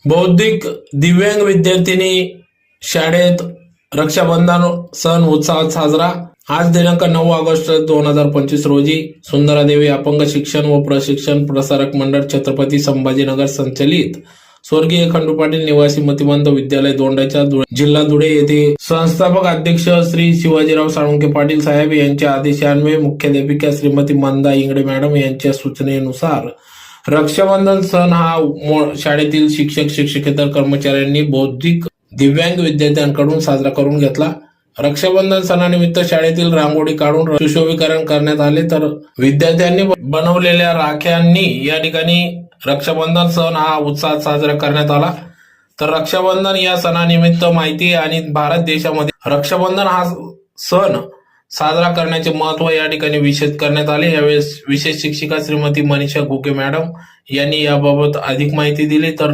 बौद्धिक दिव्यांग विद्यार्थिनी शाळेत रक्षाबंधन सण उत्साहात साजरा। आज दिनांक 9 ऑगस्ट 2025 रोजी सुंदरादेवी अपंग शिक्षण व प्रशिक्षण प्रसारक मंडळ छत्रपती संभाजीनगर संचलित स्वर्गीय खंडू पाटील निवासी मतिमंद विद्यालय दोंडाच्या जिल्हा धुळे येथे संस्थापक अध्यक्ष श्री शिवाजीराव साळुंखे पाटील साहेब यांच्या आदेशान्वये मुख्याध्यापिका श्रीमती मंदा इंगडे मॅडम यांच्या सूचनेनुसार रक्षाबंधन सण हा शाळेतील शिक्षक शिक्षकेतर कर्मचाऱ्यांनी बौद्धिक दिव्यांग विद्यार्थ्यांकडून साजरा करून घेतला। रक्षाबंधन सणानिमित्त शाळेतील रांगोळी काढून सुशोभीकरण करण्यात आले, तर विद्यार्थ्यांनी बनवलेल्या राख्यांनी या ठिकाणी रक्षाबंधन सण हा उत्साहात साजरा करण्यात आला। तर रक्षाबंधन या सणानिमित्त माहिती आणि भारत देशामध्ये रक्षाबंधन हा सण साजरा करण्याचे महत्व या ठिकाणी विशद करण्यात आले। यावेळेस विशेष शिक्षिका श्रीमती मनीषा घुगे मॅडम यांनी याबाबत अधिक माहिती दिली। तर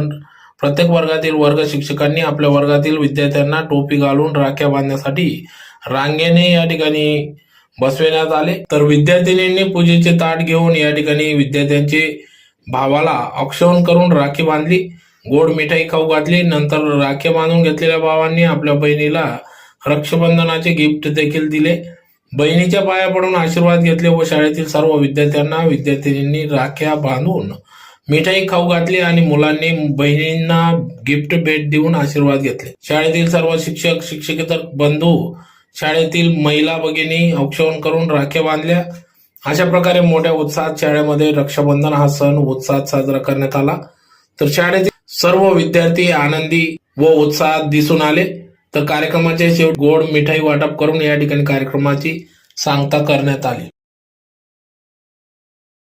प्रत्येक वर्गातील वर्ग शिक्षकांनी आपल्या वर्गातील विद्यार्थ्यांना टोपी घालून राख्या बांधण्यासाठी रांगेने या ठिकाणी बसविण्यात आले। तर विद्यार्थिनींनी पूजेचे ताट घेऊन या ठिकाणी विद्यार्थ्यांचे भावाला औक्षण करून राखी बांधली, गोड मिठाई खाऊ घातली। नंतर राखी बांधून घेतलेल्या भावांनी आपल्या बहिणीला रक्षाबंधनाचे गिफ्ट देखील दिले। बहिणीच्या पाया पडून आशीर्वाद घेतले व शाळेतील सर्व विद्यार्थ्यांना विद्यार्थिनींनी राख्या बांधून मिठाई खाऊ घातली आणि मुलांनी बहिणींना गिफ्ट भेट देऊन आशीर्वाद घेतले। शाळेतील सर्व शिक्षक शिक्षकेतर बंधू शाळेतील महिला भगिनी औक्षण करून राख्या बांधल्या। अशा प्रकारे मोठ्या उत्साहात शाळेमध्ये रक्षाबंधन हा सण उत्साहात साजरा करण्यात आला। तर शाळेतील सर्व विद्यार्थी आनंदी व उत्साहात दिसून आले। तर कार्यक्रमाचे शेवटी गोड मिठाई वाटप करून या ठिकाणी कार्यक्रमाची सांगता करण्यात आली।